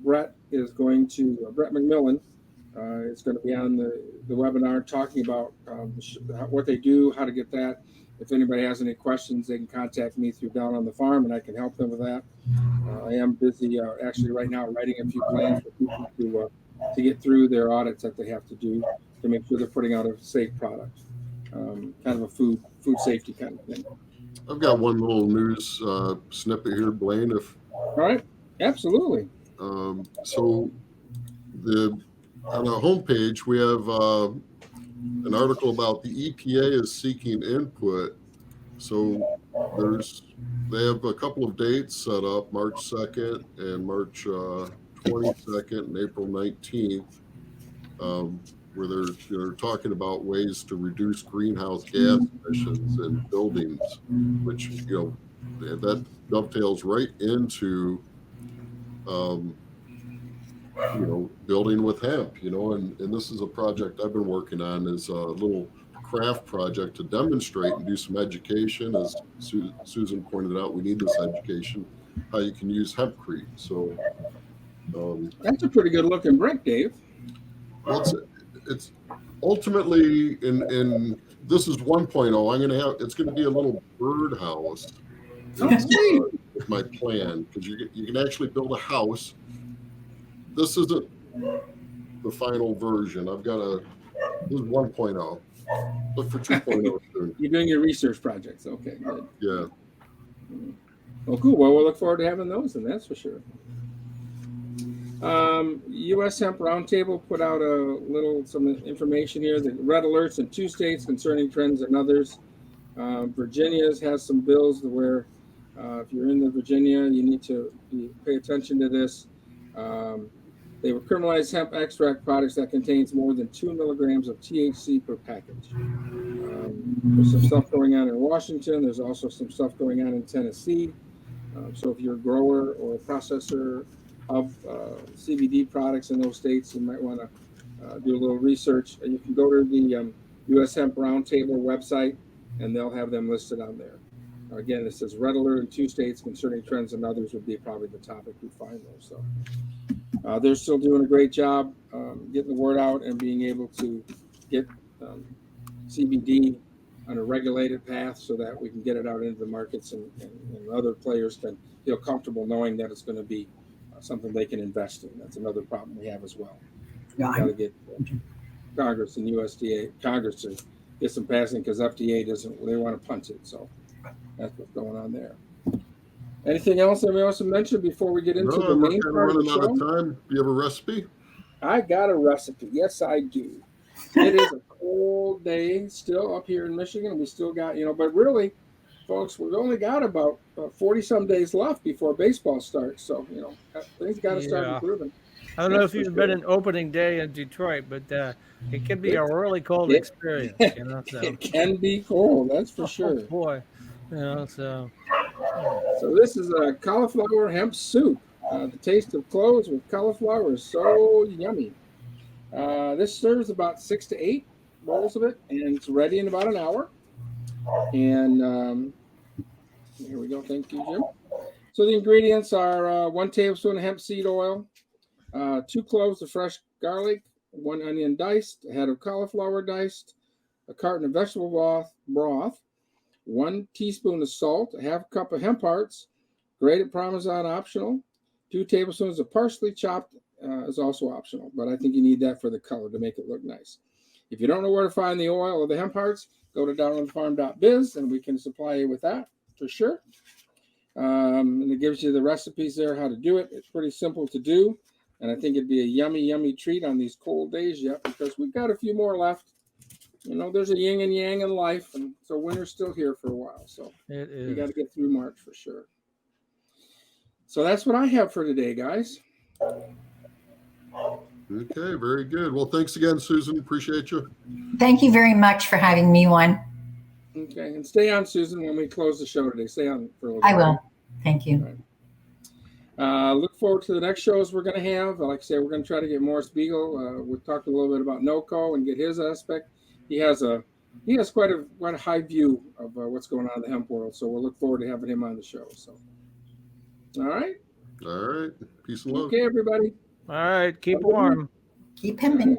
Brett McMillan is going to be on the webinar talking about what they do, how to get that. If anybody has any questions, they can contact me through Down on the Farm, and I can help them with that. I am busy actually right now writing a few plans for people to get through their audits that they have to do to make sure they're putting out a safe product, kind of a food safety kind of thing. I've got one little news snippet here, Blaine. All right, absolutely. So on our homepage, we have an article about the EPA is seeking input. So they have a couple of dates set up, March 2nd and March 22nd and April 19th, where they're talking about ways to reduce greenhouse gas emissions in buildings, which, that dovetails right into, building with hemp, and this is a project I've been working on, is a little craft project to demonstrate and do some education. As Susan pointed out, we need this education, how you can use hempcrete. So that's a pretty good looking brick, Dave. Well, it's ultimately in this is 1.0. It's going to be a little birdhouse. With my plan, because you can actually build a house. This isn't the final version. This is 1.0. Look for 2.0 soon. You're doing your research projects. Okay, good. Yeah. Well, cool. Well, we'll look forward to having those, and that's for sure. U.S. Hemp Roundtable put out some information here. The red alerts in 2 states concerning trends in others. Virginia's has some bills where if you're in Virginia, you need to pay attention to this. They will criminalize hemp extract products that contains more than 2 milligrams of THC per package. There's some stuff going on in Washington. There's also some stuff going on in Tennessee. So if you're a grower or a processor of CBD products in those states, you might want to do a little research. You can go to the U.S. Hemp Roundtable website, and they'll have them listed on there. Again, it says red alert in 2 states concerning trends and others would be probably the topic we find those. So they're still doing a great job getting the word out and being able to get CBD on a regulated path so that we can get it out into the markets and other players can feel comfortable knowing that it's going to be something they can invest in. That's another problem we have as well. Yeah, got to get Congress and Congress to get some passing because FDA they want to punt it. So that's what's going on there. Anything else anybody wants to mention before we get into the main part of the show? Running out of time. Do you have a recipe? I got a recipe. Yes, I do. It is a cold day still up here in Michigan. We still got, but really, folks, we've only got about 40-some days left before baseball starts. So, things got to start improving. I don't know if you've been an opening day in Detroit, but it can be a really cold experience. So. It can be cold, that's for sure. Oh, boy. So this is a cauliflower hemp soup. The taste of cloves with cauliflower is so yummy. This serves about 6 to 8 bowls of it, and it's ready in about an hour. And here we go. Thank you, Jim. So the ingredients are 1 tablespoon of hemp seed oil, 2 cloves of fresh garlic, 1 onion diced, a head of cauliflower diced, a carton of vegetable broth, 1 teaspoon of salt, a half cup of hemp hearts, grated Parmesan optional, 2 tablespoons of parsley chopped is also optional, but I think you need that for the color to make it look nice. If you don't know where to find the oil or the hemp hearts, go to downonthefarm.biz and we can supply you with that for sure. And it gives you the recipes there, how to do it. It's pretty simple to do. And I think it'd be a yummy, yummy treat on these cold days yet, because we've got a few more left. There's a yin and yang in life, and so winter's still here for a while. So we got to get through March for sure. So that's what I have for today, guys. Okay, very good. Well, thanks again, Susan. Appreciate you. Thank you very much for having me on. Okay, and stay on, Susan, when we close the show today. Stay on for a little bit. I will. Thank you. Right. Look forward to the next shows we're going to have. Like I said, we're going to try to get Morris Beagle. We'll talk a little bit about NOCO and get his aspect. He has quite a high view of what's going on in the hemp world. So we'll look forward to having him on the show. So, all right. All right. Peace and love. Okay, everybody. All right. Keep warm. Keep hemming.